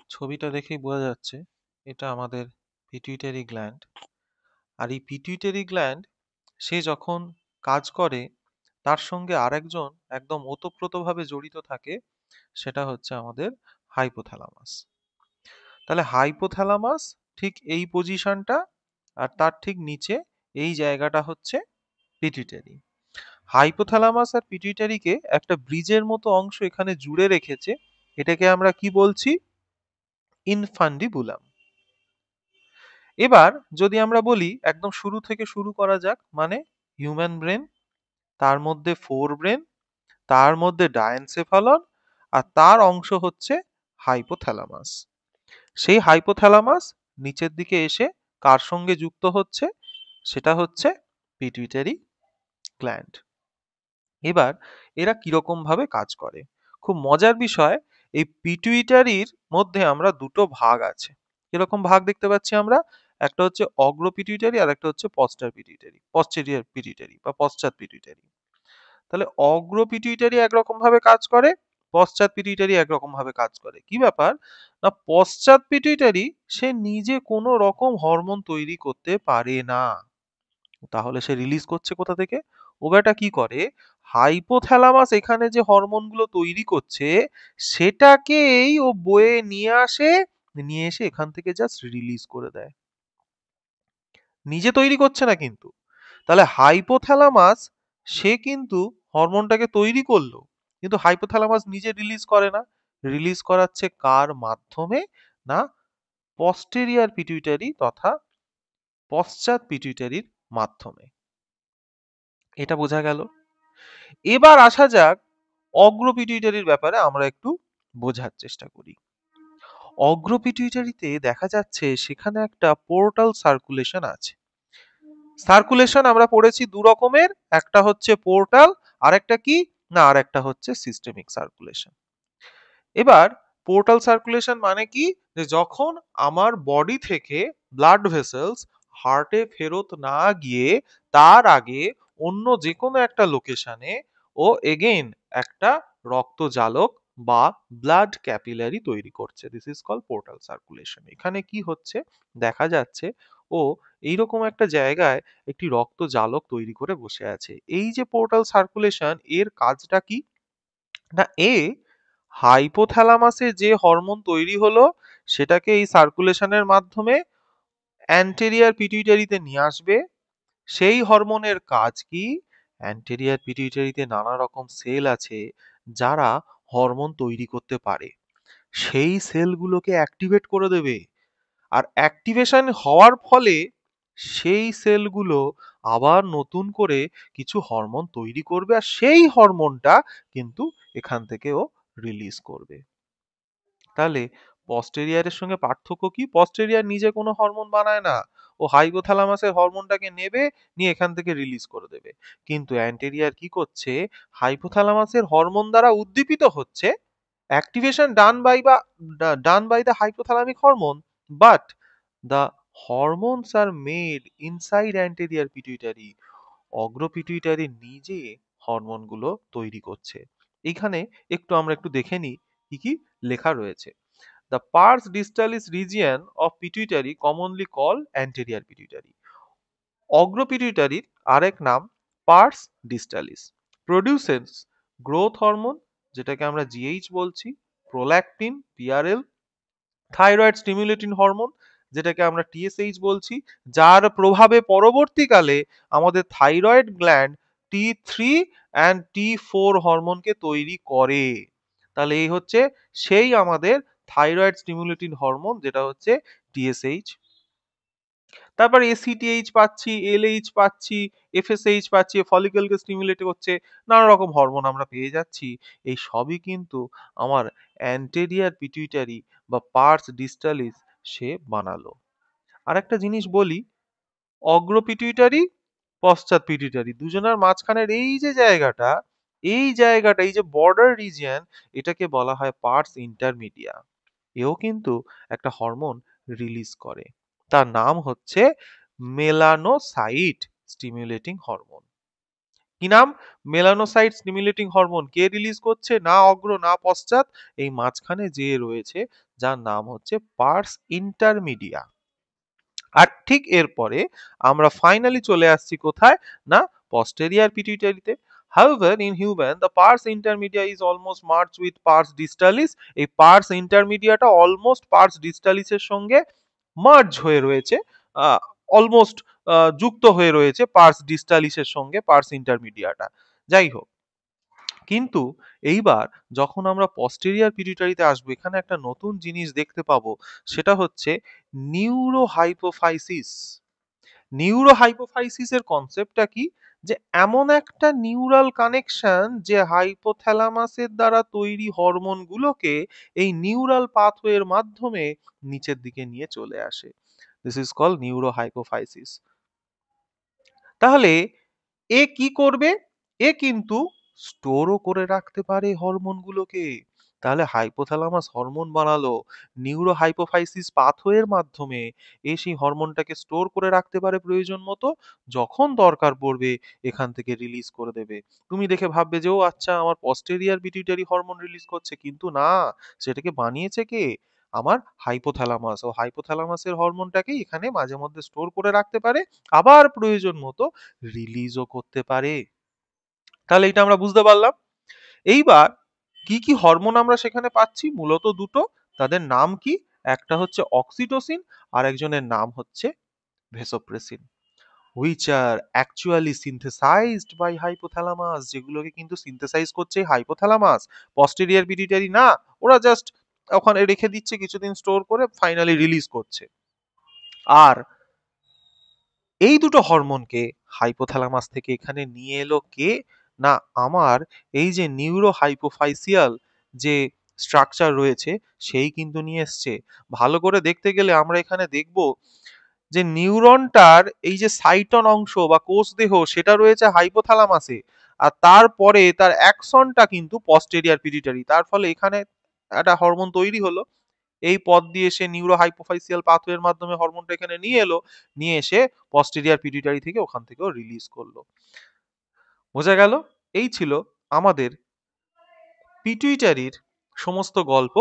ছবিটা দেখেই বোঝা যাচ্ছে এটা আমাদের পিটুইটারি গ্ল্যান্ড। আর এই পিটুইটারি গ্ল্যান্ড সে যখন কাজ করে তার সঙ্গে আরেকজন একদম ওতপ্রোতভাবে জড়িত থাকে, সেটা হচ্ছে আমাদের হাইপোথ্যালামাস। তাহলে হাইপোথ্যালামাস ঠিক এই পজিশনটা, আর তার ঠিক নিচে এই জায়গাটা হচ্ছে পিটুইটারি। হাইপোথ্যালামাস আর পিটুইটারিকে একটা ব্রিজের মতো অংশ এখানে জুড়ে রেখেছে। এটাকে আমরা কি বলছি? ইনফান্ডিবুলাম। এবার যদি আমরা বলি একদম শুরু থেকে শুরু করা যাক, মানে হিউম্যান ব্রেন, তার মধ্যে ফোর ব্রেন, তার মধ্যে ডায়েনসেফালন, আর তার অংশ হচ্ছে হাইপোথ্যালামাস। সেই হাইপোথ্যালামাস নিচের দিকে এসে কার সঙ্গে যুক্ত হচ্ছে? সেটা হচ্ছে পিটুইটারি গ্ল্যান্ড। এবার এরা কিরকম ভাবে কাজ করে? খুব মজার বিষয়, এই পিটুইটারির মধ্যে আমরা দুটো ভাগ আছে। কিরকম ভাগ দেখতে পাচ্ছি আমরা? একটা হচ্ছে অগ্র পিটুইটারি আর একটা হচ্ছে পশ্চেরিয়ার পিটুইটারি বা পশ্চাৎ পিটুইটারি। তাহলে অগ্র পিটুইটারি একরকম ভাবে কাজ করে, পশ্চাৎ পিটুইটারি একরকম ভাবে কাজ করে। কি ব্যাপার না, পশ্চাৎ পিটুইটারি সে নিজে কোনো রকম হরমোন তৈরি করতে পারে না। তাহলে সে রিলিজ করছে কোথা থেকে? ও বেটা কি করে, হাইপোথ্যালামাস এখানে যে হরমোনগুলো তৈরি করছে সেটাকেই ও বয়ে নিয়ে আসে, নিয়ে এসে এখান থেকে জাস্ট রিলিজ করে দেয়। নিজে তৈরি করছে না কিন্তু। তাহলে হাইপোথ্যালামাস সে কিন্তু হরমোনটাকে তৈরি করলো, কিন্তু হাইপোথ্যালামাস নিজে রিলিজ করে না। রিলিজ করাচ্ছে কার মাধ্যমে? না, পস্টেরিয়ার পিটুইটারি তথা পশ্চাৎ পিটুইটারির মাধ্যমে। এটা বোঝা গেল। এবার আসা যাক অগ্র পিটুইটারির ব্যাপারে, আমরা একটু বোঝার চেষ্টা করি। অগ্র পিটুইটারিতে দেখা যাচ্ছে সেখানে একটা পোর্টাল সার্কুলেশন আছে। সার্কুলেশন আমরা পড়েছি দু রকমের, একটা হচ্ছে পোর্টাল, আর একটা কি না, আর একটা হচ্ছে সিস্টেমিক সার্কুলেশন। এবার পোর্টাল সার্কুলেশন মানে কি, যে যখন আমার বডি থেকে ব্লাড ভেসেলস হার্টে ফেরত না গিয়ে তার আগে অন্য যে কোনো একটা লোকেশনে ও এগেইন একটা রক্তজালক বা ব্লাড ক্যাপিলারি তৈরি করছে, this is call portal circulation. এখানে কি হচ্ছে দেখা যাচ্ছে, ও এইরকম একটা জায়গায় একটি রক্তজালক তৈরি করে বসে আছে। এই যে পোর্টাল সার্কুলেশন, এর কাজটা কি না, হাইপোথ্যালামাসে যে হরমোন তৈরি হলো সেটাকে এই সার্কুলেশনের মাধ্যমে অ্যান্টেরিয়ার পিটুইটারিতে নিয়ে আসবে। সেই হরমোনের কাজ কি? অ্যান্টেরিয়ার পিটুইটারিতে নানা রকম সেল আছে যারা হরমোন তৈরি করতে পারে, সেই সেলগুলোকে অ্যাক্টিভেট করে দেবে। আর অ্যাক্টিভেশন হওয়ার ফলে সেই সেলগুলো আবার নতুন করে কিছু হরমোন তৈরি করবে, আর সেই হরমোনটা কিন্তু এখান থেকেও রিলিজ করবে। তাহলে পস্টেরিয়ারের সঙ্গে পার্থক্য কি? পস্টেরিয়ার নিজে কোনো হরমোন বানায় না, ও হাইপোথ্যালামাসের হরমোনটাকে নেবে, নিয়ে এখান থেকে রিলিজ করে দেবে। কিন্তু অ্যান্টেরিয়ার কি করছে, হাইপোথ্যালামাসের হরমোন দ্বারা উদ্দীপিত হচ্ছে, activation done by the hypothalamic hormone, but the hormones are made inside anterior pituitary. অগ্র পিটুইটারি নিজে হরমোনগুলো তৈরি করছে। এইখানে আমরা একটু দেখে নিই কি কি লেখা রয়েছে। The pars distalis region of pituitary commonly called anterior pituitary. অগ্র পিটুইটারির আরেক নাম পার্স ডিস্টালিস। প্রডিউসেস গ্রোথ হরমোন, যেটাকে আমরা জিএইচ বলছি, prolactin PRL, thyroid stimulating hormone, যেটাকে আমরা টিএসএইচ বলছি, যার প্রভাবে পরবর্তীকালে আমাদের থাইরয়েড গ্ল্যান্ড টি3 অ্যান্ড টি4 হরমোনকে তৈরি করে। তাহলে এই হচ্ছে সেই আমাদের থাইরয়েড স্টিমুলেটিং হরমোন, যেটা হচ্ছে টিএসএইচ। তারপর এসিটিএইচ পাচ্ছি, এলএইচ পাচ্ছি, এফএসএইচ পাচ্ছি, ফলিকলকে স্টিমুলেট করছে, নানা রকম হরমোন আমরা পেয়ে যাচ্ছি। এই সবই কিন্তু আমার অ্যান্টেরিয়ার পিটুইটারি বা পার্স ডিস্টালিস সে বানালো। আর একটা জিনিস বলি, অগ্র পিটুইটারি পশ্চাৎ পিটুইটারি দুজনের মাঝখানের এই জায়গাটা এই যে বর্ডার রিজিয়ন, এটাকে বলা হয় পার্স ইন্টারমিডিয়া। এও কিন্তু একটা হরমোন রিলিজ করে, তার নাম হচ্ছে মেলানোসাইট স্টিমুলেটিং হরমোন। কি নাম? Melanocyte stimulating hormone. কে রিলিজ করছে? না অগ্র না পশ্চাৎ, এই মাঝখানে যে রয়েছে, যার নাম হচ্ছে পার্স ইন্টারমিডিয়া। আর ঠিক এরপরে আমরা ফাইনালি চলে আসছি কোথায়? না posterior pituitary তে। However, in human, the pars intermedia is almost merged with pars distalis. এই pars intermedia টা almost pars distalis এর সঙ্গে মার্জ হয়ে রয়েছে, অলমোস্ট যুক্ত হয়ে রয়েছে পার্স ডিস্টালিসের সঙ্গে পার্স ইন্টারমিডিয়াটা। যাই হোক, কিন্তু এইবার যখন আমরা পস্টেরিয়ার পিটুইটারিতে আসবো, এখানে একটা নতুন জিনিস দেখতে পাবো, সেটা হচ্ছে নিউরোহাইপোফাইসিস। নিউরোহাইপোফাইসিসের কনসেপ্টটা কি? যে এমন একটা নিউরাল কানেকশন যে হাইপোথ্যালামাসের দ্বারা তৈরি হরমোনগুলোকে এই নিউরাল পাথওয়ের মাধ্যমে নিচের দিকে নিয়ে চলে আসে। This is called neurohypophysis. তাহলে এ কি করবে? এ কিন্তু স্টোরও করে রাখতে পারে হরমোনগুলোকে। তাহলে হাইপোথ্যালামাস হরমোন বানালো, নিউরো হাইপোফাইসিস পাথওয়ের মাধ্যমে এ সেই হরমোনটাকে স্টোর করে রাখতে পারে প্রয়োজন মতো, যখন দরকার পড়বে এখান থেকে রিলিজ করে দেবে। তুমি দেখে ভাববে যে ও আচ্ছা, আমার পস্টেরিয়ার পিটুইটারি হরমোন রিলিজ করছে, কিন্তু না, সেটাকে বানিয়েছে কে? আমার হাইপোথ্যালামাস। ও হাইপোথ্যালামাসের হরমোনটাকে এখানে মাঝে মধ্যে স্টোর করে রাখতে পারে, আবার প্রয়োজন মতো রিলিজও করতে পারে। তাহলে এটা আমরা বুঝতে পারলাম। এইবার কি কি হরমোন আমরা সেখানে পাচ্ছি? মূলত দুটো। তাদের নাম কি? একটা হচ্ছে অক্সিটোসিন, আর একজনের নাম হচ্ছে vasopressin, which are actually synthesized by hypothalamus, যেগুলোকে কিন্তু সিনথেসাইজ করছে হাইপোথ্যালামাস, posterior pituitary না। ওরা জাস্ট ওখানে রেখে দিচ্ছে, কিছুদিন স্টোর করে ফাইনালি রিলিজ করছে। আর এই দুটো হরমোনকে হাইপোথ্যালামাস থেকে এখানে নিয়ে এলো কে? না, আমার এই যে নিউরো হাইপোফাইসিয়াল যে স্ট্রাকচার রয়েছে, সেই কিন্তু নিয়ে এসছে। ভালো করে দেখতে গেলে আমরা এখানে দেখব যে নিউরনটার এই যে সাইটন অংশ বা কোষ দেহ, সেটা রয়েছে হাইপোথ্যালামাসে, আর তারপরে তার অ্যাক্সনটা কিন্তু পস্টেরিয়ার পিটুইটারি। তার ফলে এখানে একটা হরমোন তৈরি হলো, এই পথ দিয়ে সে নিউরো হাইপোফাইসিয়াল পাথওয়ের মাধ্যমে হরমোনটা এখানে নিয়ে এলো, নিয়ে এসে পস্টেরিয়ার পিটুইটারি থেকে ওখান থেকেও রিলিজ করলো। বোঝা গেল? এই ছিল আমাদের পিটুইটারির সমস্ত গল্প।